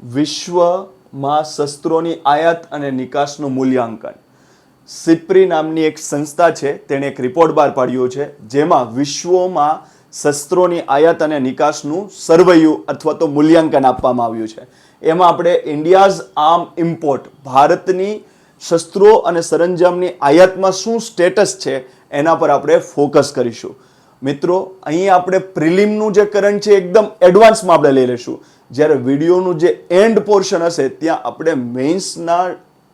વિશ્વમાં શસ્ત્રોની આયાત અને નિકાસનું મૂલ્યાંકન. સિપ્રી નામની એક સંસ્થા છે, તેણે એક રિપોર્ટ બહાર પાડ્યો છે જેમાં વિશ્વમાં શસ્ત્રોની આયાત અને નિકાસનું સર્વેયુ અથવા તો મૂલ્યાંકન આપવામાં આવ્યું છે. એમાં આપણે ઇન્ડિયાઝ આર્મ ઇમ્પોર્ટ, ભારતની શસ્ત્રો અને સરંજામની આયાતમાં શું સ્ટેટસ છે એના પર આપણે ફોકસ કરીશું. મિત્રો, અહીં આપણે પ્રિલિમનું જે કરંટ છે એકદમ એડવાન્સમાં આપણે લઈ લઈશું, જ્યારે વિડીયોનું જે એન્ડ પોર્શન હશે ત્યાં આપણે મેઇન્સના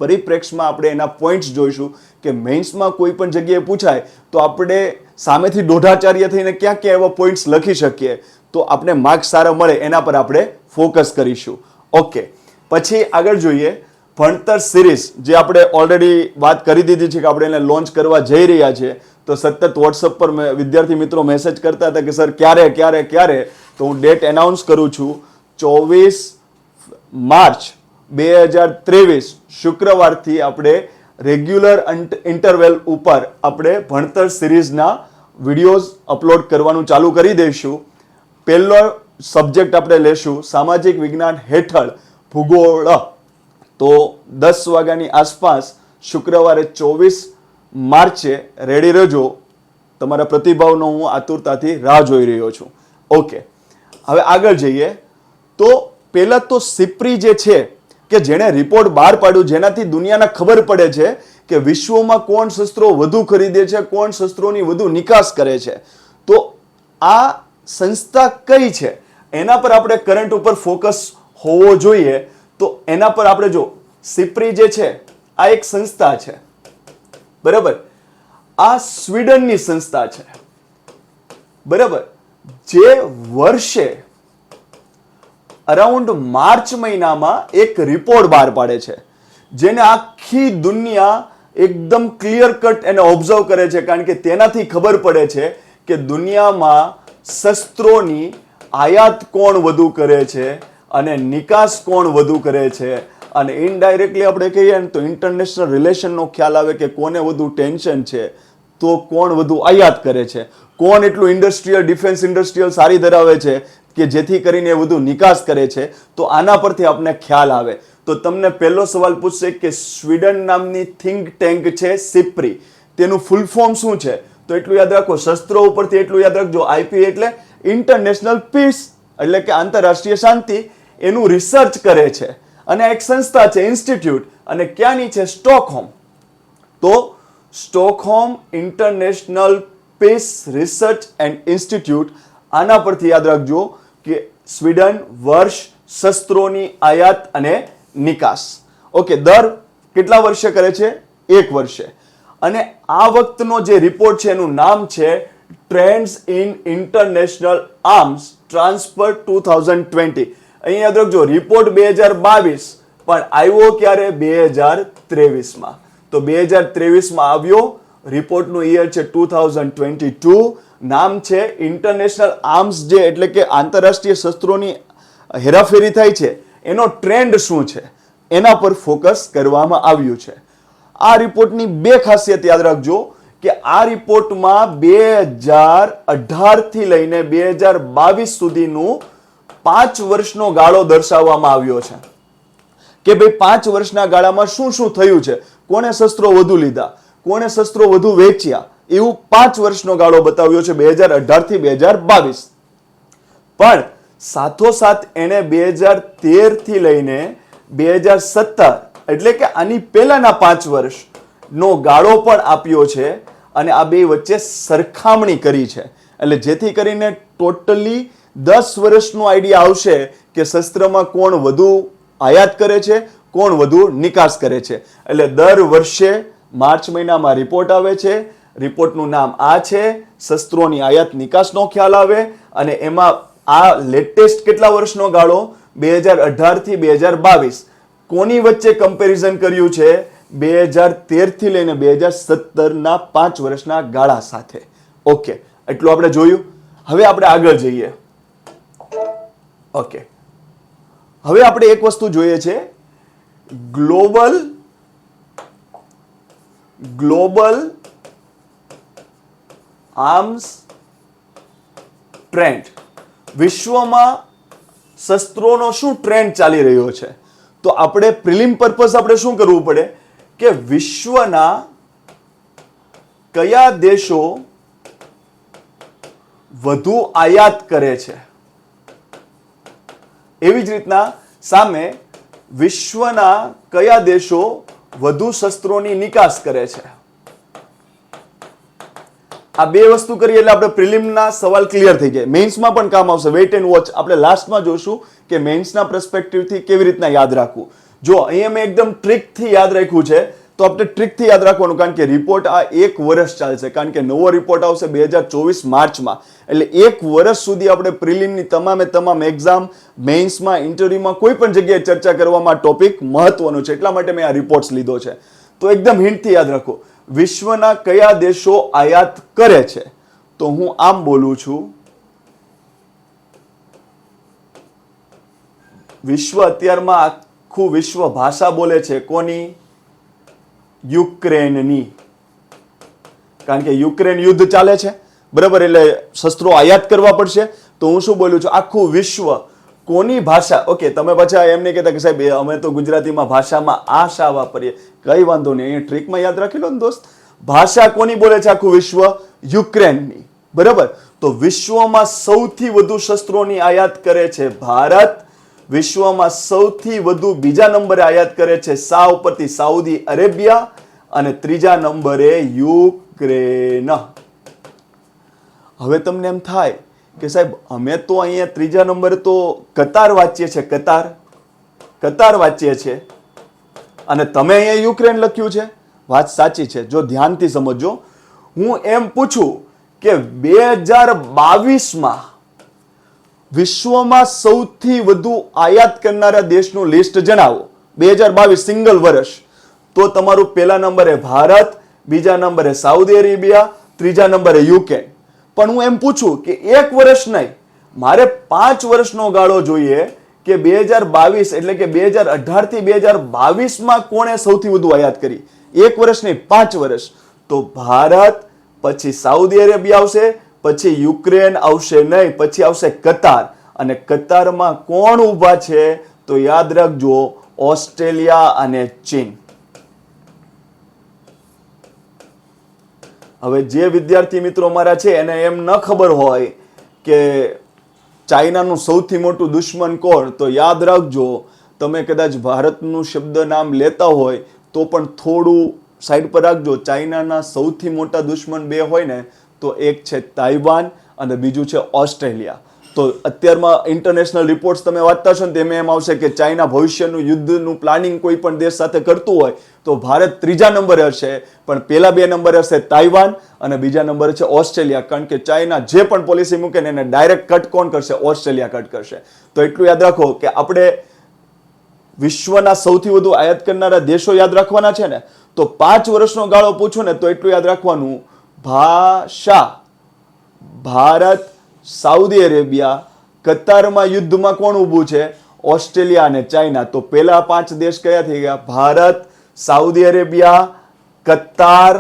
પરિપ્રેક્ષમાં આપણે એના પોઈન્ટ્સ જોઈશું કે મેઇન્સમાં કોઈ પણ જગ્યાએ પૂછાય તો આપણે સામેથી દોઢાચાર્ય થઈને ક્યાં ક્યાં એવા પોઈન્ટ્સ લખી શકીએ તો આપણે માર્ક્સ સારા મળે એના પર આપણે ફોકસ કરીશું. ઓકે, પછી આગળ જોઈએ ભણતર સિરીઝ, જે આપણે ઓલરેડી વાત કરી દીધી છે કે આપણે એને લોન્ચ કરવા જઈ રહ્યા છે. તો સતત વોટ્સઅપ પર વિદ્યાર્થી મિત્રો મેસેજ કરતા હતા કે સર ક્યારે ક્યારે ક્યારે, તો હું ડેટ એનાઉન્સ કરું છું. 24 માર્ચ 2023 શુક્રવારથી આપણે રેગ્યુલર ઇન્ટરવેલ ઉપર આપણે ભણતર સિરીઝના વિડીયોઝ અપલોડ કરવાનું ચાલુ કરી દઈશું. પહેલો સબ્જેક્ટ આપણે લેશું સામાજિક વિજ્ઞાન હેઠળ ભૂગોળ. તો 10 વાગ્યાની આસપાસ શુક્રવારે 24 માર્ચે રેડી રહેજો. તમારા પ્રતિભાવનો હું આતુરતાથી રાહ જોઈ રહ્યો છું. ઓકે, હવે આગળ જઈએ. તો પહેલા તો સિપ્રી જે છે કે જેણે રિપોર્ટ બહાર પાડ્યું, જેનાથી દુનિયાને ખબર પડે છે કે વિશ્વમાં કોણ શસ્ત્રો વધુ ખરીદે છે, કોણ શસ્ત્રોની વધુ નિકાસ કરે છે. તો આ સંસ્થા કઈ છે એના પર આપણે કરંટ ઉપર ફોકસ હોવો જોઈએ. તો એના પર આપણે જો સિપ્રી જે છે આ એક સંસ્થા છે, બરાબર. આ સ્વીડનની સંસ્થા છે, બરાબર, જે વર્ષે અરાઉન્ડ માર્ચ મહિનામાં એક રિપોર્ટ બહાર પાડે છે જેને આખી દુનિયા એકદમ ક્લિયર કટ એને ઓબ્ઝર્વ કરે છે, કારણ કે તેનાથી ખબર પડે છે કે દુનિયામાં શસ્ત્રોની આયાત કોણ વધુ કરે છે અને નિકાસ કોણ વધુ કરે છે. અને ઇનડાયરેક્ટલી આપણે કહીએ ને તો ઇન્ટરનેશનલ રિલેશનનો ખ્યાલ આવે કે કોને વધુ ટેન્શન છે, તો કોણ વધુ આયાત કરે છે, કોણ એટલું ઇન્ડસ્ટ્રીયલ ડિફેન્સ ઇન્ડસ્ટ્રીયલ સારી ધરાવે છે કે જેથી કરીને વધુ નિકાસ કરે છે. તો આના પરથી આપણે ખ્યાલ આવે. તો તમને પહેલો સવાલ પૂછશે કે સ્વીડન નામની થિંક ટેન્ક છે સિપ્રી, તેનું ફૂલ ફોર્મ શું છે? તો એટલું યાદ રાખો, શસ્ત્રો ઉપરથી એટલું યાદ રાખજો, આઈપી એટલે ઇન્ટરનેશનલ પીસ, એટલે કે આંતરરાષ્ટ્રીય શાંતિ, એનું રિસર્ચ કરે છે. અને એક સંસ્થા છે ઇન્સ્ટિટ્યૂટ, અને ક્યાંની છે? સ્ટોકહોમ. તો Stockholm international peace research and institute, આના પરથી યાદ રાખજો કે સ્વીડન વર્ષ શસ્ત્રોની આયાત અને નિકાસ. ઓકે, દર કેટલા વર્ષે કરે છે? 1 વર્ષે. અને આ વખતનો જે રિપોર્ટ છે એનું નામ છે trends in international arms transfer 2020. અહીં યાદ રાખજો, રિપોર્ટ 2022 પણ આવ્યો ક્યારે? 2023માં. તો 2023માં આવ્યો. રિપોર્ટનું યર છે 2022. નામ છે ઇન્ટરનેશનલ આર્મ્સ, જે એટલે કે આંતરરાષ્ટ્રીય શસ્ત્રોની હેરાફેરી થાય છે એનો ટ્રેન્ડ શું છે એના પર ફોકસ કરવામાં આવ્યું છે. આ રિપોર્ટની 2 ખાસિયત યાદ રાખજો કે આ રિપોર્ટમાં 2018 થી લઈને 2022 સુધીનું 5 વર્ષનો ગાળો દર્શાવવામાં આવ્યો છે કે ભાઈ 5 વર્ષના ગાળામાં શું શું થયું છે, કોને શસ્ત્રો વધુ લીધા, કોને શસ્ત્રો વધુ વેચ્યા, એવું 5 વર્ષનો ગાળો બતાવ્યો છે 2018 થી 2022. પણ સાથોસાથ એને 2013 થી લઈને 2017 એટલે કે આની પહેલાના 5 વર્ષનો ગાળો પણ આપ્યો છે અને આ બે વચ્ચે સરખામણી કરી છે. એટલે જેથી કરીને ટોટલી 10 વર્ષનો આઈડિયા આવશે કે શસ્ત્રમાં કોણ વધુ આયાત કરે છે, કોણ વધુ નિકાસ કરે છે. એટલે દર વર્ષે માર્ચ મહિનામાં રિપોર્ટ આવે છે. રિપોર્ટનું નામ આ છે, શસ્ત્રોની આયાત નિકાસનો ખ્યાલ આવે, અને એમાં આ લેટેસ્ટ કેટલા વર્ષનો ગાળો? 2018 થી 2022. કોની વચ્ચે કમ્પેરિઝન કર્યું છે? 2013 થી લઈને 2017 ના 5 વર્ષના ગાળા સાથે. ઓકે, એટલું આપણે જોયું. હવે આપણે આગળ જઈએ. ઓકે, હવે આપણે એક વસ્તુ જોઈએ છે, ગ્લોબલ આર્મ્સ ટ્રેન્ડ. વિશ્વમાં શસ્ત્રોનો શું ટ્રેન્ડ ચાલી રહ્યો છે. તો આપણે પ્રિલિમ પર્પઝ આપણે શું કરવું પડે કે વિશ્વના કયા દેશો વધુ આયાત કરે છે, એવી જ રીતના સામે વિશ્વના કયા દેશો વધુ શસ્ત્રોની નિકાસ કરે છે. આ બે વસ્તુ કરીએ એટલે આપણે પ્રિલિમના સવાલ ક્લિયર થઈ જાય. મેઇન્સમાં પણ કામ આવશે. Weight and watch. આપણે લાસ્ટમાં જોશું કે મેઇન્સના પર્સપેક્ટિવથી કેવી રીતના યાદ રાખવું. જો અહીંયા મેં એકદમ ટ્રિકથી યાદ રાખ્યું છે તો આપણે ટ્રિકથી યાદ રાખવાનું, કારણ કે રિપોર્ટ આ 1 વર્ષ ચાલશે, કારણ કે નવો રિપોર્ટ આવશે 2024 માર્ચમાં. એટલે 1 વર્ષ સુધી આપણે પ્રિલિમની તમામ એક્ઝામ, મેઇન્સમાં, ઇન્ટરવ્યુમાં કોઈ પણ જગ્યાએ ચર્ચા કરવામાં ટોપિક મહત્વનો છે. એટલા માટે મેં આ રિપોર્ટ્સ લીધો છે. તો એકદમ હિન્ટથી યાદ રાખો. વિશ્વના કયા દેશો આયાત કરે છે? તો હું આમ બોલું છું, વિશ્વ અત્યારમાં આખું વિશ્વ ભાષા બોલે છે કોની? યુક્રેનની. કારણ કે યુક્રેન યુદ્ધ ચાલે છે, બરાબર, એટલે શસ્ત્રો આયાત કરવા પડશે. તો હું શું બોલું છું? આખું વિશ્વ કોની ભાષા? ઓકે, તમે પાછા એમ નહીં કહેતા કે સાહેબ અમે તો ગુજરાતીમાં ભાષામાં આ શા વાપરીએ. કઈ વાંધો નહીં, અહીંયા ટ્રીકમાં યાદ રાખી લો ને દોસ્ત. ભાષા કોની બોલે છે આખું વિશ્વ? યુક્રેનની, બરાબર. તો વિશ્વમાં સૌથી વધુ શસ્ત્રોની આયાત કરે છે ભારત. વિશ્વમાં સૌથી વધુ બીજા નંબરે આયાત કરે છે સા ઉપરથી સાઉદી અરેબિયા, અને ત્રીજા નંબરે યુક્રેન. હવે તમને એમ થાય કે સાહેબ અમે તો અહીંયા ત્રીજા નંબરે તો કતાર વાંચીએ છીએ, કતાર વાંચીએ છીએ, અને તમે અહીંયા યુક્રેન લખ્યું છે. વાત સાચી છે. જો ધ્યાનથી સમજો, હું એમ પૂછું કે 2022માં વિશ્વમાં સૌથી વધુ આયાત કરનારા દેશનું લિસ્ટ જણાવો. 2022 સિંગલ વર્ષ. તો તમારું પહેલા નંબરે ભારત, બીજા નંબરે સાઉદી અરેબિયા, ત્રીજા નંબરે યુક્રેન. પણ હું એમ પૂછું કે 1 વર્ષ નહીં, મારે 5 વર્ષનો ગાળો જોઈએ કે 2022 એટલે કે 2018 થી 2022માં કોણે સૌથી વધુ આયાત કરી. 1 વર્ષ નહીં, 5 વર્ષ. તો ભારત, પછી સાઉદી અરેબિયા આવશે, પછી યુક્રેન આવશે નહીં, પછી આવશે કતાર. અને કતારમાં કોણ ઊભા છે? તો યાદ રાખજો, ઓસ્ટ્રેલિયા અને ચીન. હવે જે વિદ્યાર્થી મિત્રો મારા છે એને એમ ન ખબર હોય કે ચાઇનાનું સૌથી મોટું દુશ્મન કોણ, તો યાદ રાખજો, તમે કદાચ ભારતનું શબ્દ નામ લેતા હોય તો પણ થોડું સાઈડ પર રાખજો. ચાઇનાના સૌથી મોટા દુશ્મન 2 હોય ને, તો એક છે તાઇવાન અને બીજું છે ઓસ્ટ્રેલિયા. તો અત્યારમાં ઇન્ટરનેશનલ રિપોર્ટ્સ તમે વાંચતા છો ને તેમાં એમ આવશે કે ચાઇના ભવિષ્યનું યુદ્ધનું પ્લાનિંગ કોઈ પણ દેશ સાથે કરતું હોય તો ભારત ત્રીજા નંબરે હશે, પણ પહેલા 2 નંબરે હશે તાઇવાન અને બીજા નંબરે છે ઓસ્ટ્રેલિયા. કારણ કે ચાઇના જે પણ પોલિસી મૂકે ને એને ડાયરેક્ટ કટ કોણ કરશે? ઓસ્ટ્રેલિયા કટ કરશે. તો એટલું યાદ રાખો કે આપણે વિશ્વના સૌથી વધુ આયાત કરનારા દેશો યાદ રાખવાના છે ને, તો 5 વર્ષનો ગાળો પૂછો ને તો એટલું યાદ રાખવાનું, ભાષા ભારત, સાઉદી અરેબિયા, કતારમાં યુદ્ધમાં કોણ ઊભું છે? ઓસ્ટ્રેલિયા અને ચાઇના. તો પહેલા 5 દેશ કયા થઈ ગયા? ભારત, સાઉદી અરેબિયા, કતાર,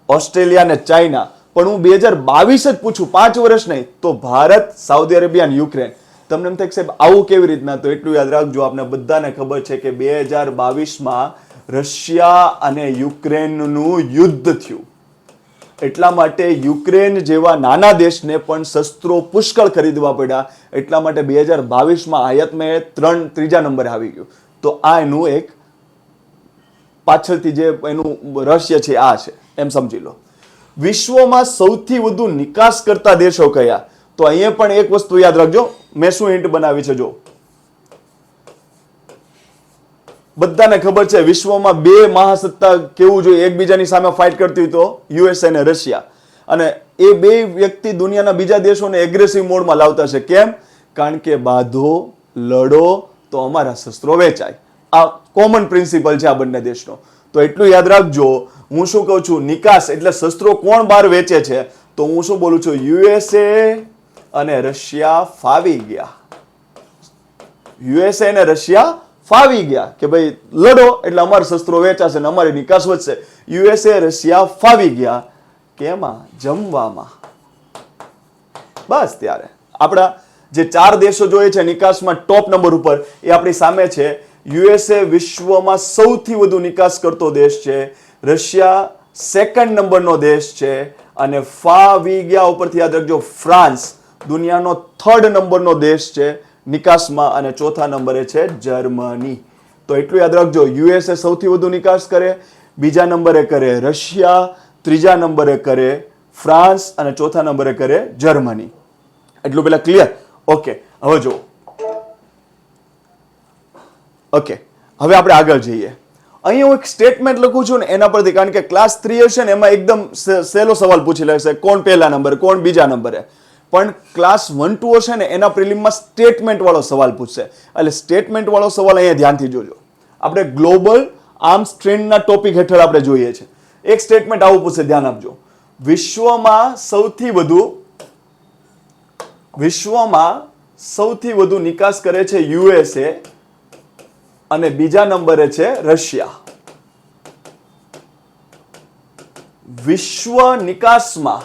ઓસ્ટ્રેલિયા અને ચાઇના. પણ હું 2022 જ પૂછું, 5 વર્ષ નહીં, તો ભારત, સાઉદી અરેબિયા અને યુક્રેન. તમને એમ થાય કે સાહેબ આવું કેવી રીતના? તો એટલું યાદ રાખજો, આપણે બધાને ખબર છે કે 2022માં રશિયા અને યુક્રેનનું યુદ્ધ થયું. એટલા માટે યુક્રેન જેવા નાના દેશને પણ શસ્ત્રો પુષ્કળ ખરીદવા પડ્યા. એટલા માટે 2022માં આયાતમાં ત્રીજા નંબરે આવી ગયું. તો આ એનું એક પાછળથી જે એનું રહસ્ય છે આ છે, એમ સમજી લો. વિશ્વમાં સૌથી વધુ નિકાસ કરતા દેશો કયા? તો અહીંયા પણ એક વસ્તુ યાદ રાખજો, મેં શું હિન્ટ બનાવી છે. જો બધાને ખબર છે વિશ્વમાં 2 મહાસત્તા કેવું જોઈએ એકબીજાની સામે ફાઇટ કરતી હોય તો યુએસએ અને રશિયા. અને એ 2 વ્યક્તિ દુનિયાના બીજા દેશોને એગ્રેસિવ મોડમાં લાવતા છે. કેમ? કારણ કે બાંધો, લડો તો અમારા શસ્ત્રો વેચાય. આ કોમન પ્રિન્સિપલ છે આ બંને દેશનો. તો એટલું યાદ રાખજો. હું શું કહું છું? નિકાસ એટલે શસ્ત્રો કોણ બહાર વેચે છે? તો હું શું બોલું છું? યુએસએ અને રશિયા ફાવી ગયા. યુએસએ અને રશિયા ફાવી ગયા કે ભાઈ લડો એટલે અમારા શસ્ત્રો વેચાશે ને અમારી નિકાસ વધશે. યુએસએ રશિયા ફાવી ગયા કેમાં? જમવામાં. બસ ત્યારે આપણા જે 4 દેશો જોઈએ છે નિકાસમાં ટોપ નંબર ઉપર એ આપણી સામે છે. યુએસએ વિશ્વમાં સૌથી વધુ નિકાસ કરતો દેશ છે. રશિયા સેકન્ડ નંબરનો દેશ છે. અને ગયા ઉપરથી યાદ રાખજો, ફ્રાન્સ દુનિયાનો 3rd નંબરનો દેશ છે નિકાસમાં અને 4થા નંબરે છે જર્મની. તો એટલું યાદ રાખજો, યુએસએ સૌથી વધુ નિકાસ કરે, બીજા નંબરે કરે રશિયા, ત્રીજા નંબરે કરે ફ્રાન્સ અને 4થા નંબરે કરે જર્મની. એટલું પેલા ક્લિયર? ઓકે, હવે જો ઓકે, હવે આપણે આગળ જઈએ. અહીં હું એક સ્ટેટમેન્ટ લખું છું ને એના પરથી, કારણ કે ક્લાસ 3 હશે ને એમાં એકદમ સહેલો સવાલ પૂછી લેશે, કોણ પહેલા નંબરે, કોણ બીજા નંબરે. પણ ક્લાસ 1-2 હશે ને એના પ્રિલિમમાં સ્ટેટમેન્ટ વાળો સવાલ પૂછશે. એટલે સ્ટેટમેન્ટ વાળો સવાલ અહીંયા ધ્યાનથી જોજો. આપણે ગ્લોબલ આર્મ્સ ટ્રેન્ડના ટોપિક હેઠળ આપણે જોઈએ છે. એક સ્ટેટમેન્ટ આવું પૂછશે, ધ્યાન આપજો. વિશ્વમાં સૌથી વધુ નિકાસ કરે છે યુએસએ અને બીજા નંબરે છે રશિયા. વિશ્વ નિકાસમાં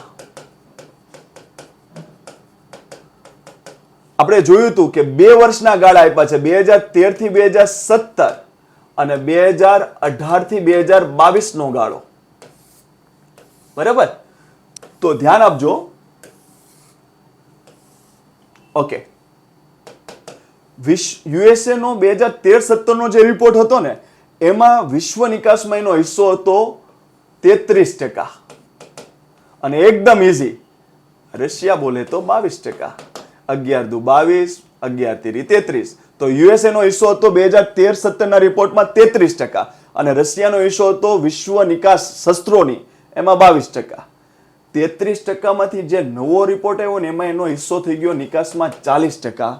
આપણે જોયું હતું કે 2 વર્ષના ગાળા આપ્યા છે, 2013 થી 2017 અને 2018 થી 2022 નો ગાળો. બરાબર? તો ધ્યાન આપજો. ઓકે, યુએસએ નો 2013-17 નો જે રિપોર્ટ હતો ને એમાં વિશ્વ નિકાસમાં એનો હિસ્સો હતો 33%. અને એકદમ ઈઝી રશિયા બોલે તો 22%. 11 દુ 22, 11 તેરી 33. તો યુએસએ નો હિસ્સો હતો 2013-17 ના રિપોર્ટમાં 33% અને રશિયાનો હિસ્સો હતો વિશ્વ નિકાસ શસ્ત્રોની એમાં 22%. 33% માંથી જે નવો રિપોર્ટ આવ્યો ને એમાં એનો હિસ્સો થઈ ગયો નિકાસમાં 40%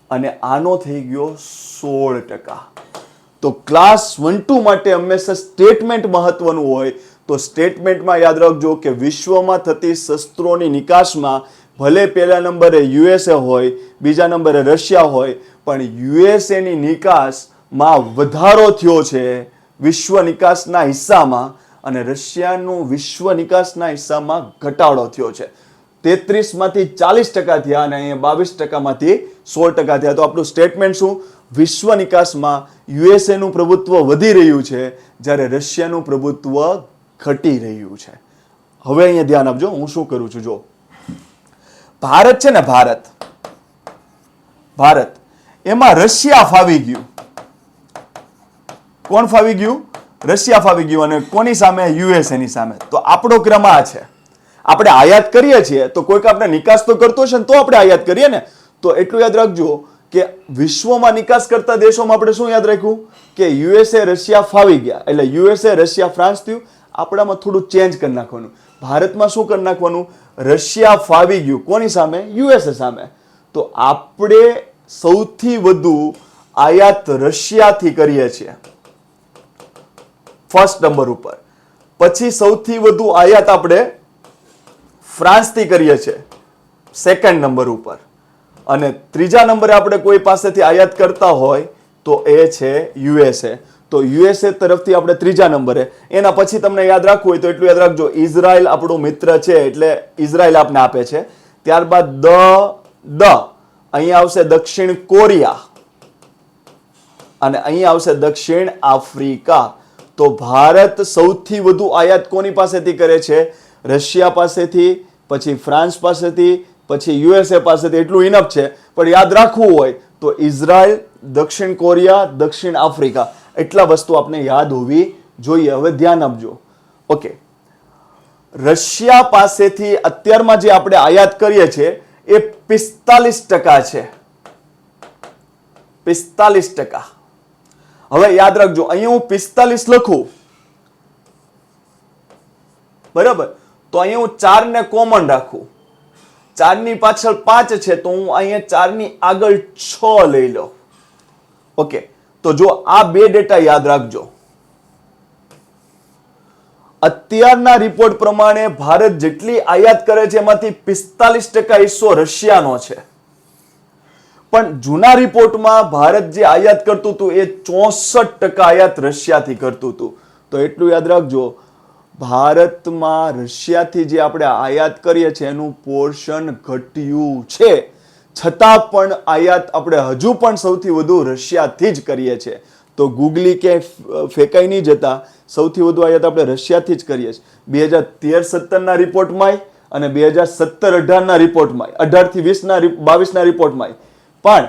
અને આનો થઈ ગયો 16%. તો ક્લાસ 1-2 માટે હંમેશા સ્ટેટમેન્ટ મહત્વનું હોય. તો સ્ટેટમેન્ટમાં યાદ રાખજો કે વિશ્વમાં થતી શસ્ત્રોની નિકાસમાં ભલે પહેલા નંબરે યુએસએ હોય, બીજા નંબરે રશિયા હોય, પણ યુએસએની નિકાસમાં વધારો થયો છે વિશ્વ નિકાસના હિસ્સામાં અને રશિયાનું વિશ્વ નિકાસના હિસ્સામાં ઘટાડો થયો છે. 33 માંથી 40% થયા અને અહીંયા 22% માંથી 16% થયા. તો આપણું સ્ટેટમેન્ટ શું? વિશ્વ નિકાસમાં યુએસએ નું પ્રભુત્વ વધી રહ્યું છે જ્યારે રશિયાનું પ્રભુત્વ ઘટી રહ્યું છે. હવે અહીંયા ધ્યાન આપજો, હું શું કરું છું. જો ભારત છે ને, ભારત એમાં રશિયા ફાવી ગયું. કોણ ફાવી ગયું? રશિયા ફાવી ગયું. અને કોની સામે? યુએસએ ની સામે. તો આપણો ક્રમ આ છે. આપણે આયાત કરીએ છીએ તો કોઈક આપણે નિકાસ તો કરતો છે ને તો આપણે આયાત કરીએ ને. તો એટલું યાદ રાખજો કે વિશ્વમાં નિકાસ કરતા દેશોમાં આપણે શું યાદ રાખ્યું કે યુએસએ રશિયા ફાવી ગયા, એટલે યુએસએ રશિયા ફ્રાન્સ થયું. આપણામાં થોડું ચેન્જ કરી નાખવાનું. ભારતમાં શું કરી નાખવાનું? રશિયા ફાવી ગયું. કોની સામે? યુએસએ સામે. તો આપણે સૌથી વધુ આયાત રશિયાથી કરીએ છીએ ફર્સ્ટ નંબર ઉપર. પછી સૌથી વધુ આયાત આપણે ફ્રાન્સથી કરીએ છીએ સેકન્ડ નંબર ઉપર. અને ત્રીજા નંબરે આપણે કોઈ પાસેથી આયાત કરતા હોય તો એ છે યુએસએ. તો યુએસએ તરફથી આપણે ત્રીજા નંબરે. એના પછી તમને યાદ રાખવું હોય તો એટલું યાદ રાખજો, ઇઝરાયલ આપણું મિત્ર છે એટલે ઇઝરાયલ આપને આપે છે. ત્યારબાદ અહીંયા આવશે દક્ષિણ કોરિયા અને અહીંયા આવશે દક્ષિણ આફ્રિકા. તો ભારત સૌથી વધુ આયાત કોની પાસેથી કરે છે? રશિયા પાસેથી, પછી ફ્રાન્સ પાસેથી, પછી યુએસએ પાસેથી. એટલું ઇનફ છે. પણ યાદ રાખવું હોય તો ઇઝરાયલ, દક્ષિણ કોરિયા, દક્ષિણ આફ્રિકા, એટલા વસ્તુ આપણે યાદ હોવી જોઈએ. હવે ધ્યાન આપજો. ઓકે, રશિયા પાસેથી અત્યારમાં જે આપણે આયાત કરીએ છીએ એ 45% છે. 45%. હવે યાદ રાખજો, અહીંયા હું 45 લખું, બરાબર, તો અહીંયા હું 4 ને કોમન રાખું. 4 ની પાછળ 5 છે તો હું અહીંયા 4 ની આગળ 6 લઈ લઉં. ઓકે, તો જો આ બે ડેટા યાદ રાખજો. અત્યારના રિપોર્ટ પ્રમાણે ભારત જેટલી આયાત કરે છે એમાંથી 45% હિસ્સો રશિયાનો છે. પણ જૂના રિપોર્ટમાં ભારત જે આયાત કરતું હતું એ 64% આયાત રશિયાથી કરતું હતું. તો એટલું યાદ રાખજો, ભારતમાં રશિયાથી જે આપણે આયાત કરીએ છીએ એનું પોર્શન ઘટ્યું છે. છતાં પણ આયાત આપણે હજુ પણ સૌથી વધુ રશિયાથી જ કરીએ છીએ. તો ગૂગલી ક્યાંય ફેંકાઈ નહીં જતા, સૌથી વધુ આયાત આપણે રશિયાથી જ કરીએ છીએ. 2013-17ના રિપોર્ટમાં અને 2017-18ના રિપોર્ટમાં, 18થી 22ના રિપોર્ટમાં પણ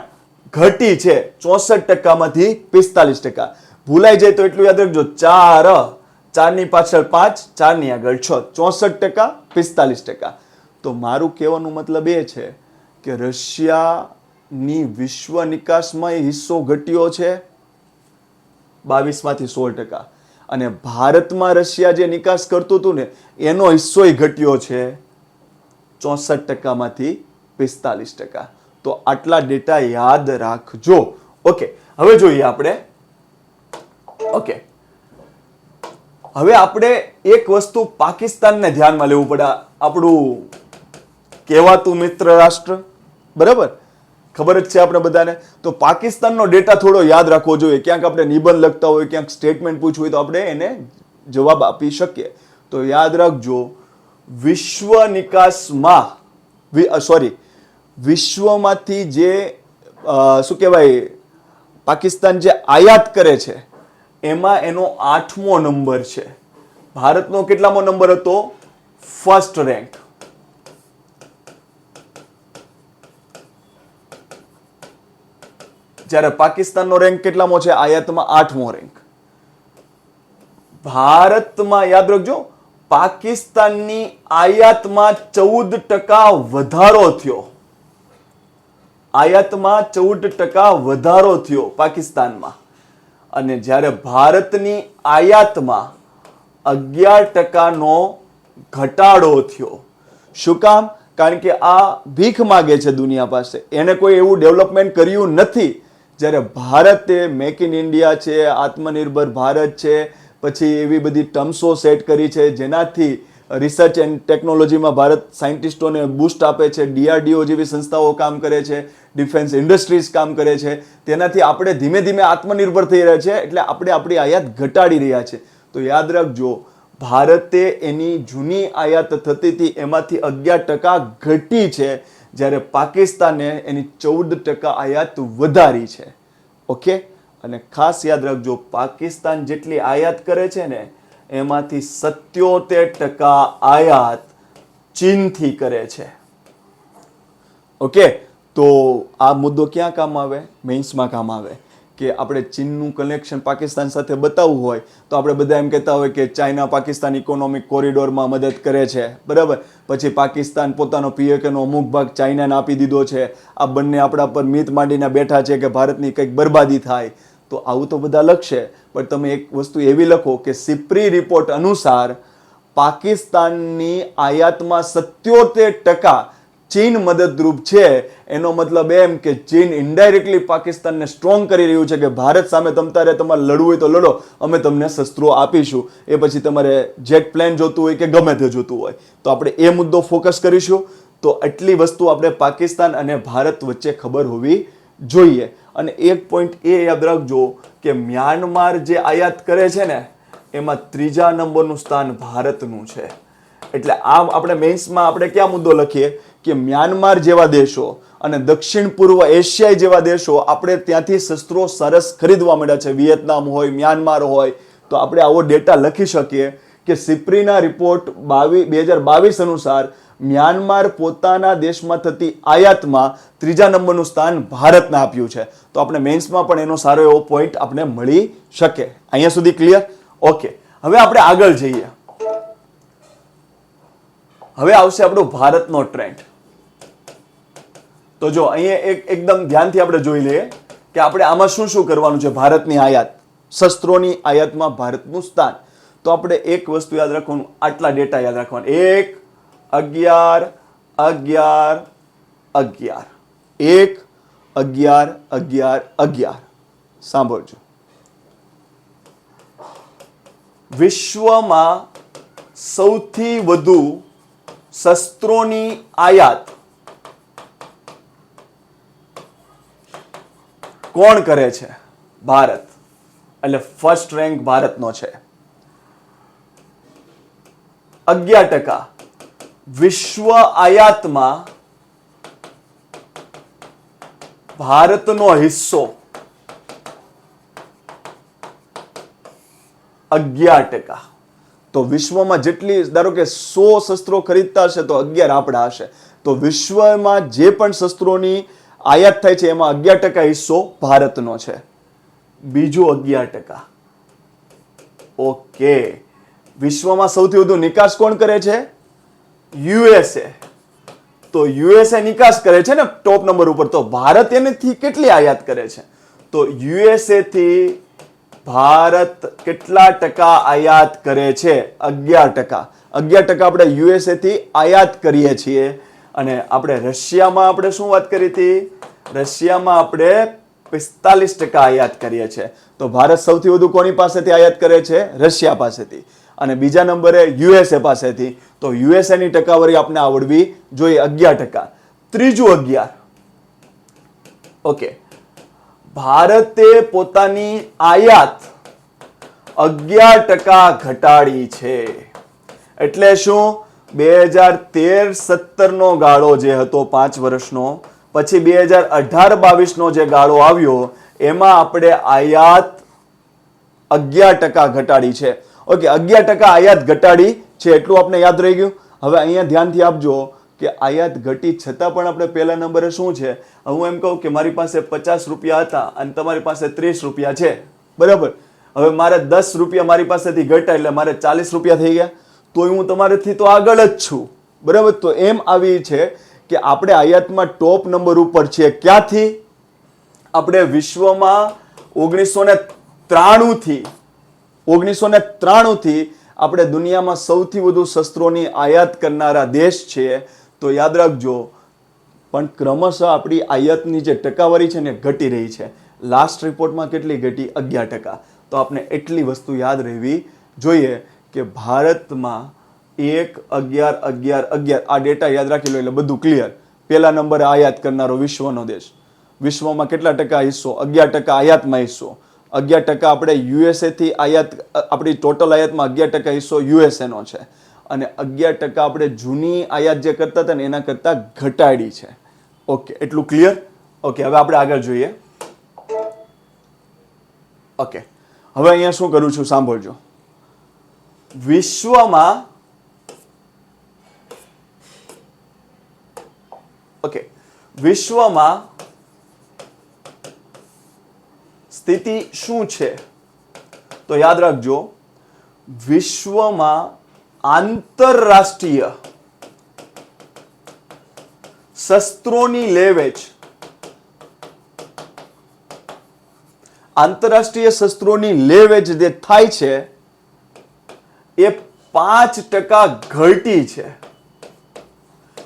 ઘટી છે 64%માંથી 45%. ભૂલાઈ જાય તો એટલું યાદ રાખજો, 4 ની પાછળ 5, 4 ની આગળ 6, 64%, 45%. તો મારું કહેવાનું મતલબ એ છે કે રશિયાની વિશ્વ નિકાસમાં હિસ્સો ઘટ્યો છે 22માંથી 16%, અને ભારતમાં રશિયા જે નિકાસ કરતું હતું ને એનો હિસ્સો ઘટ્યો છે 64%માંથી 45%. તો આટલા ડેટા યાદ રાખજો. ઓકે, હવે જોઈએ આપણે. ઓકે, હવે આપણે એક વસ્તુ પાકિસ્તાનને ધ્યાનમાં લેવું પડે. આપણું કહેવાતું મિત્ર રાષ્ટ્ર, બરાબર, ખબર જ છે આપણે બધાને. તો પાકિસ્તાનનો ડેટા થોડો યાદ રાખવો જોઈએ. ક્યાંક આપણે નિબંધ લખતા હોય, ક્યાંક સ્ટેટમેન્ટ પૂછવું હોય તો આપણે એને જવાબ આપી શકીએ. તો યાદ રાખજો, વિશ્વ નિકાસમાં વિશ્વમાંથી જે શું કહેવાય, પાકિસ્તાન જે આયાત કરે છે એમાં એનો 8મો નંબર છે. ભારતનો કેટલામો નંબર હતો? First rank. જ્યારે પાકિસ્તાનનો રેન્ક કેટલામો છે? આયાતમાં 8મો રેન્ક. ભારતમાં યાદ રાખજો, પાકિસ્તાનની આયાતમાં 14% વધારો થયો. આયાતમાં 14% વધારો થયો પાકિસ્તાનમાં, અને જ્યારે ભારતની આયાતમાં 11%નો ઘટાડો થયો. શું કામ? કારણ કે આ ભીખ માગે છે દુનિયા પાસે, એને કોઈ એવું ડેવલપમેન્ટ કર્યું નથી. જ્યારે ભારતે મેક ઇન ઇન્ડિયા છે, આત્મનિર્ભર ભારત છે, પછી એવી બધી ટર્મ્સો સેટ કરી છે જેનાથી રિસર્ચ એન્ડ ટેકનોલોજીમાં ભારત સાયન્ટિસ્ટોને બૂસ્ટ આપે છે, DRDO જેવી સંસ્થાઓ કામ કરે છે, ડિફેન્સ ઇન્ડસ્ટ્રીઝ કામ કરે છે. તેનાથી આપણે ધીમે ધીમે આત્મનિર્ભર થઈ રહ્યા છે, એટલે આપણે આપણી આયાત ઘટાડી રહ્યા છે. તો યાદ રાખજો, ભારતે એની જૂની આયાત થતી હતી એમાંથી 11% ઘટી છે, જ્યારે પાકિસ્તાને એની 14% આયાત વધારી છે. ઓકે, અને ખાસ યાદ રાખજો, પાકિસ્તાન જેટલી આયાત કરે છે ને એમાંથી 77% આયાત ચીનથી કરે છે. ઓકે, તો આ મુદ્દો ક્યાં કામ આવે? મેઇન્સમાં કામ આવે. કે આપણે ચીનનું કનેક્શન પાકિસ્તાન સાથે બતાવવું હોય તો આપણે બધા એમ કહેતા હોય કે ચાઇના પાકિસ્તાન ઇકોનોમિક કોરિડોરમાં મદદ કરે છે, બરાબર. પછી પાકિસ્તાન પોતાનો PKનો અમુક ભાગ ચાઇનાને આપી દીધો છે. આ બંને આપણા પર મીત માંડીને બેઠા છે કે ભારતની કંઈક બરબાદી થાય. તો આવું તો બધા લખશે, પણ તમે એક વસ્તુ એવી લખો કે સિપ્રી રિપોર્ટ અનુસાર પાકિસ્તાનની આયાતમાં 77% ચીન મદદરૂપ છે. એનો મતલબ એમ કે ચીન ઇનડાયરેક્ટલી પાકિસ્તાનને સ્ટ્રોંગ કરી રહ્યું છે કે ભારત સામે તમારે લડવું હોય તો લડો, અમે તમને શસ્ત્રો આપીશું. એ પછી તમારે જેટ પ્લેન જોતું હોય કે ગમે તે જોતું હોય, તો આપણે એ મુદ્દો ફોકસ કરીશું. તો આટલી વસ્તુ આપણે પાકિસ્તાન અને ભારત વચ્ચે ખબર હોવી જોઈએ. અને એક પોઈન્ટ એ યાદ રાખજો કે મ્યાનમાર જે આયાત કરે છે ને એમાં 3જા નંબરનું સ્થાન ભારતનું છે. એટલે આ આપણે મેઇન્સમાં આપણે ક્યાં મુદ્દો લખીએ કે મ્યાનમાર જેવા દેશો અને દક્ષિણ પૂર્વ એશિયા જેવા દેશો આપણે ત્યાંથી શસ્ત્રો સરસ ખરીદવા મળ્યા છે. વિયેતનામ હોય, મ્યાનમાર હોય, તો આપણે આવો ડેટા લખી શકીએ કે સિપ્રીના રિપોર્ટ 2022 અનુસાર મ્યાનમાર પોતાના દેશમાં થતી આયાતમાં 3જા નંબરનું સ્થાન ભારતને આપ્યું છે. તો આપણે મેઇન્સમાં પણ એનો સારો એવો પોઈન્ટ આપણે મળી શકે. અહીંયા સુધી ક્લિયર? ઓકે, હવે આપણે આગળ જઈએ. હવે આવશે આપણો ભારતનો ટ્રેન્ડ. તો જો અહીંયા એકદમ ધ્યાનથી આપણે જોઈ લઈએ કે આપણે આમાં શું શું કરવાનું છે. ભારતની આયાત, શસ્ત્રોની આયાતમાં ભારતનું સ્થાન. તો આપણે એક વસ્તુ યાદ રાખવાનું, આટલા ડેટા યાદ રાખવાના: 1, 11, 11, 11, 1, 11, 11, 11. સાંભળજો, વિશ્વમાં સૌથી વધુ શસ્ત્રોની આયાત કોણ કરે છે? ભારત. એટલે ફર્સ્ટ રેન્ક ભારતનો છે, 11%. વિશ્વ આયાતમાં ભારતનો હિસ્સો 11%. તો વિશ્વમાં જેટલી ધારો કે 100 શસ્ત્રો ખરીદતા હશે તો 11 આપણા હશે. તો વિશ્વમાં જે પણ શસ્ત્રોની આયાત થાય છે એમાં 11% હિસ્સો ભારતનો છે. બીજું 11%. ઓકે. વિશ્વમાં સૌથી વધુ નિકાસ કોણ કરે છે? યુએસએ. તો યુએસએ નિકાસ કરે છે ને ટોપ નંબર ઉપર. તો ભારત એનાથી કેટલી આયાત કરે છે? તો યુએસએ થી ભારત કેટલા ટકા આયાત કરે છે? 11%. 11% આપણે યુએસએ થી આયાત કરીએ છીએ. અને આપણે રશિયામાં આપણે શું વાત કરી હતી? રશિયામાં આપણે 45% આયાત કરીએ છીએ. તો ભારત સૌથી વધુ કોની પાસેથી આયાત કરે છે? રશિયા પાસેથી. અને બીજા નંબરે યુએસએ પાસેથી. તો યુએસએ ની ટકાવારી આપણે આવડવી જોઈએ 11%. ત્રીજું 11. ઓકે. ભારતે પોતાની આયાત 11% ઘટાડી છે. એટલે શું? 2013-17 નો ગાળો જે હતો 5 વર્ષનો, પછી 2018-22 નો જે ગાળો આવ્યો એમાં આપણે આયાત 11% ઘટાડી છે. ઓકે, 11% આયાત ઘટાડી છે એટલું આપણે યાદ રહી ગયું. હવે અહીંયા ધ્યાનથી આપજો કે આયાત ઘટી છતાં પણ આપણે પહેલા નંબરે શું છે? હું એમ કહું કે મારી પાસે 50 રૂપિયા હતા અને તમારી પાસે 30 રૂપિયા છે, બરાબર. હવે મારે 10 રૂપિયા મારી પાસેથી ઘટ્યા એટલે મારે 40 રૂપિયા થઈ ગયા. તો હું તમારાથી તો આગળ જ છું, બરાબર. તો એમ આવી છે કે આપણે આયાતમાં ટોપ નંબર ઉપર છીએ. ક્યાંથી? આપણે વિશ્વમાં 1993 થી આપણે દુનિયામાં સૌથી વધુ શસ્ત્રોની આયાત કરનારા દેશ છીએ. તો યાદ રાખજો. પણ ક્રમશઃ આપણી આયાતની જે ટકાવારી છે ને ઘટી રહી છે. લાસ્ટ રિપોર્ટમાં કેટલી ઘટી? 11%. તો આપણે એટલી વસ્તુ યાદ રહેવી જોઈએ કે ભારતમાં 1, 11, 11, 11 આ ડેટા યાદ રાખી લો એટલે બધું ક્લિયર. પહેલા નંબરે આયાત કરનારો વિશ્વનો દેશ. વિશ્વમાં કેટલા ટકા હિસ્સો? 11% આયાતમાં હિસ્સો. 11% આપણે યુએસએ થી આયાત, આપણી ટોટલ આયાતમાં 11% હિસ્સો યુએસએ નો છે. અને 11% આપણે જૂની આયાત જે કરતા હતા ને એના કરતા ઘટાડી છે. ઓકે, એટલું ક્લિયર? ઓકે, હવે આપણે આગળ જોઈએ. ઓકે, હવે અહીંયા શું કરું છું સાંભળજો. વિશ્વમાં સ્થિતિ શું છે? તો યાદ રાખજો, વિશ્વમાં આંતરરાષ્ટ્રીય શસ્ત્રોની લેવેચ, આંતરરાષ્ટ્રીય શસ્ત્રોની લેવેચ જે થાય છે એ 5% ઘટી છે.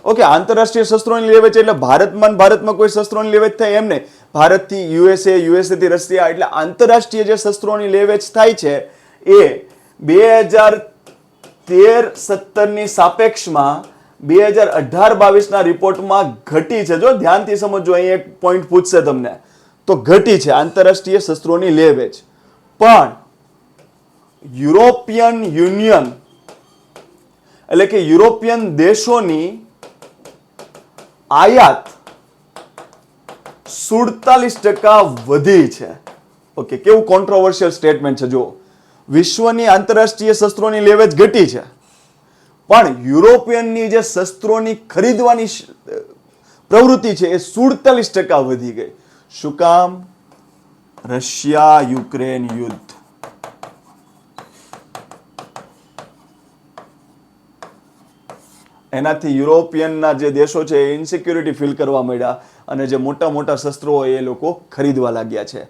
ઓકે, આંતરરાષ્ટ્રીય શસ્ત્રોની લેવેચ એટલે ભારતમાં કોઈ શસ્ત્રોની લેવેચ થાય એમ નહીં. ભારતથી યુએસએ, યુએસએ થી રશિયા, એટલે આંતરરાષ્ટ્રીય જે શસ્ત્રોની લેવેચ થાય છે એ 2013-17 ની સાપેક્ષમાં 2018-22 ના રિપોર્ટમાં ઘટી છે. જો ધ્યાનથી સમજો, અહીં એક પોઈન્ટ પૂછશે તમને, તો ઘટી છે આંતરરાષ્ટ્રીય શસ્ત્રોની લેવેચ. પણ યુરોપિયન યુનિયન એટલે કે યુરોપિયન દેશોની આયાત 47% વધી છે. ઓકે, કેવું કોન્ટ્રોવર્શિયલ સ્ટેટમેન્ટ છે. જો વિશ્વની આંતરરાષ્ટ્રીય શસ્ત્રોની લેવેચ ઘટી છે પણ યુરોપિયનની જે શસ્ત્રોની ખરીદવાની પ્રવૃત્તિ છે એ 47% વધી ગઈ. શું કામ? રશિયા યુક્રેન યુદ્ધ. એનાથી યુરોપિયનના જે દેશો છે એ ઇન્સિક્યુરિટી ફીલ કરવા માંડ્યા અને જે મોટા મોટા શસ્ત્રો હોય એ લોકો ખરીદવા લાગ્યા છે.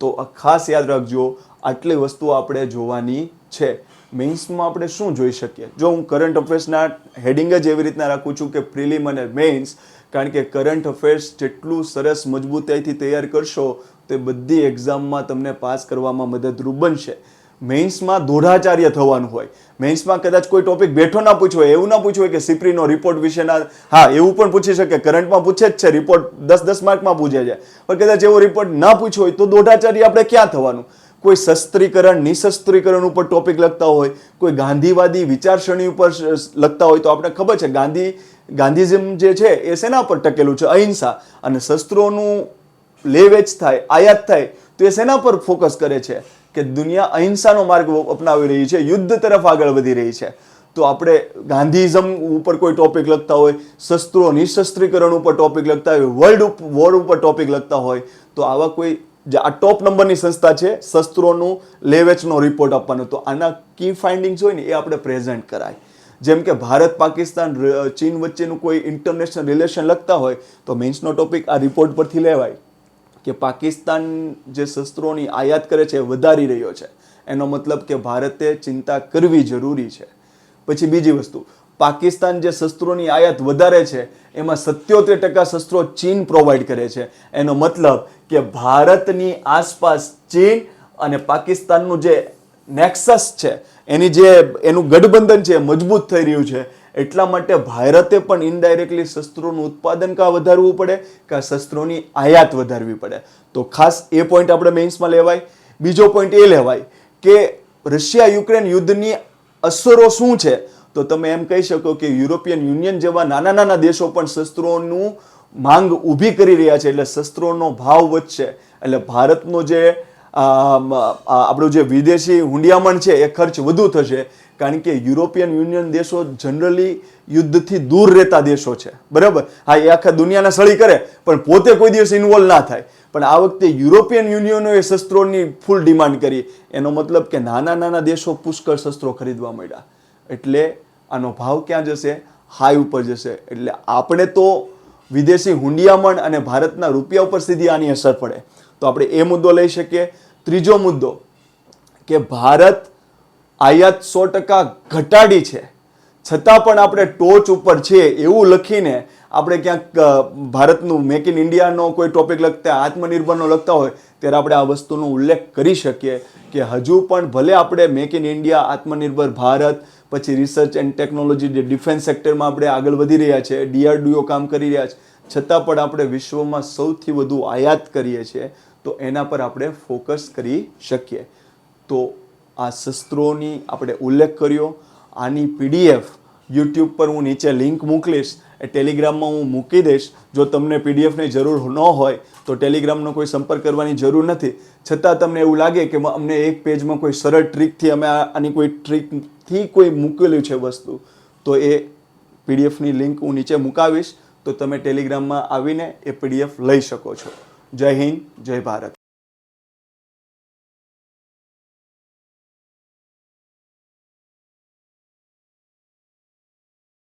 તો ખાસ યાદ રાખજો, આટલી વસ્તુઓ આપણે જોવાની છે. મેઇન્સમાં આપણે શું જોઈ શકીએ? જો હું કરંટ અફેર્સના હેડિંગ જ એવી રીતના રાખું છું કે પ્રિલિમ અને મેઇન્સ, કારણ કે કરંટ અફેર્સ જેટલું સરસ મજબૂતાઈથી તૈયાર કરશો તે બધી એક્ઝામમાં તમને પાસ કરવામાં મદદરૂપ બનશે. મેઇન્સમાં દોઢાચાર્ય થવાનું હોય. મેઇન્સમાં કદાચ કોઈ ટોપિક બેઠો ના પૂછવો હોય, એવું ના પૂછવું હોય કે સિપ્રીનો રિપોર્ટ વિશેના, હા એવું પણ પૂછી શકે, કરંટમાં પૂછે જ છે, રિપોર્ટ 10-10 માર્કમાં પૂછે છે, પણ કદાચ એવો રિપોર્ટ ના પૂછ્યો હોય તો દોઢાચાર્ય આપણે ક્યાં થવાનું? કોઈ શસ્ત્રીકરણ, નિશસ્ત્રીકરણ ઉપર ટોપિક લખતા હોય, કોઈ ગાંધીવાદી વિચારસરણી ઉપર લખતા હોય, તો આપણે ખબર છે ગાંધીઝમ જે છે એ શેના પર ટકેલું છે? અહિંસા. અને શસ્ત્રોનું લે વેચ થાય, આયાત થાય, તો એ શેના પર ફોકસ કરે છે કે દુનિયા અહિંસાનો માર્ગ અપનાવી રહી છે, યુદ્ધ તરફ આગળ વધી રહી છે. તો આપણે ગાંધીઝમ ઉપર કોઈ ટોપિક લખતા હોય, શસ્ત્રો નિશસ્ત્રીકરણ ઉપર ટોપિક લખતા હોય, વર્લ્ડ વોર ઉપર ટોપિક લખતા હોય, તો આવા કોઈ જે આ ટોપ નંબરની સંસ્થા છે શસ્ત્રોનું લેવેચનો રિપોર્ટ આપવાનો, તો આના કી ફાઇન્ડિંગ્સ હોય ને એ આપણે પ્રેઝન્ટ કરાય. જેમ કે ભારત પાકિસ્તાન ચીન વચ્ચેનું કોઈ ઇન્ટરનેશનલ રિલેશન લખતા હોય તો મેન્સનો ટોપિક આ રિપોર્ટ પરથી લેવાય કે પાકિસ્તાન જે શસ્ત્રોની આયાત કરે છે એ વધારી રહ્યો છે, એનો મતલબ કે ભારતે ચિંતા કરવી જરૂરી છે. પછી બીજી વસ્તુ, પાકિસ્તાન જે શસ્ત્રોની આયાત વધારે છે એમાં 77% શસ્ત્રો ચીન પ્રોવાઈડ કરે છે, એનો મતલબ કે ભારતની આસપાસ ચીન અને પાકિસ્તાનનું જે નેક્સસ છે એનું ગઠબંધન છે મજબૂત થઈ રહ્યું છે. એટલા માટે ભારતે પણ ઇનડાયરેક્ટલી શસ્ત્રોનું ઉત્પાદન કાં વધારવું પડે કાં શસ્ત્રોની આયાત વધારવી પડે. તો ખાસ એ પોઈન્ટ આપણે મેઇન્સમાં લેવાય. બીજો પોઈન્ટ એ લેવાય કે રશિયા યુક્રેન યુદ્ધની અસરો શું છે, તો તમે એમ કહી શકો કે યુરોપિયન યુનિયન જેવા નાના નાના દેશો પણ શસ્ત્રોનું માંગ ઊભી કરી રહ્યા છે, એટલે શસ્ત્રોનો ભાવ વધશે, એટલે ભારતનો જે આપણું જે વિદેશી હુંડિયામણ છે એ ખર્ચ વધુ થશે, કારણ કે યુરોપિયન યુનિયન દેશો જનરલી યુદ્ધથી દૂર રહેતા દેશો છે, બરાબર. હા, એ આખા દુનિયાના સળી કરે પણ પોતે કોઈ દિવસ ઇન્વોલ્વ ના થાય. પણ આ વખતે યુરોપિયન યુનિયનોએ શસ્ત્રોની ફૂલ ડિમાન્ડ કરી, એનો મતલબ કે નાના નાના દેશો પુષ્કળ શસ્ત્રો ખરીદવા માંડ્યા, એટલે આનો ભાવ ક્યાં જશે? હાઈ ઉપર જશે. એટલે આપણે તો વિદેશી હુંડિયામણ અને ભારતના રૂપિયા ઉપર સીધી આની અસર પડે, તો આપણે એ મુદ્દો લઈ શકીએ. ત્રીજો મુદ્દો કે ભારત આયાત 100% ઘટાડી છે છતાં પણ આપણે ટોચ ઉપર છે એવું લખીને આપણે ક્યાંક ભારતનું મેક ઇન ઇન્ડિયાનો કોઈ ટોપિક લખતા, આત્મનિર્ભરનો લખતા હોય ત્યારે આપણે આ વસ્તુનો ઉલ્લેખ કરી શકીએ કે હજુ પણ ભલે આપણે મેક ઇન ઇન્ડિયા, આત્મનિર્ભર ભારત, પછી રિસર્ચ એન્ડ ટેકનોલોજી, જે ડિફેન્સ સેક્ટરમાં આપણે આગળ વધી રહ્યા છે, DRDO કામ કરી રહ્યા છે, છતાં પણ આપણે વિશ્વમાં સૌથી વધુ આયાત કરીએ છીએ, તો એના પર આપણે ફોકસ કરી શકીએ. તો આ શસ્ત્રોની આપણે ઉલ્લેખ કર્યો. આની PDF યુટ્યુબ પર હું નીચે લિંક મોકલીશ, એ ટેલિગ્રામમાં હું મૂકી દઈશ. જો તમને PDFની જરૂર ન હોય તો ટેલિગ્રામનો કોઈ સંપર્ક કરવાની જરૂર નથી. છતાં તમને એવું લાગે કે અમને એક પેજમાં કોઈ સરળ ટ્રીકથી અમે આની કોઈ ટ્રીકથી કોઈ મૂકેલું છે વસ્તુ, તો એ PDFની લિંક હું નીચે મુકાવીશ, તો તમે ટેલિગ્રામમાં આવીને એ PDF લઈ શકો છો. જય હિન્દ, જય ભારત.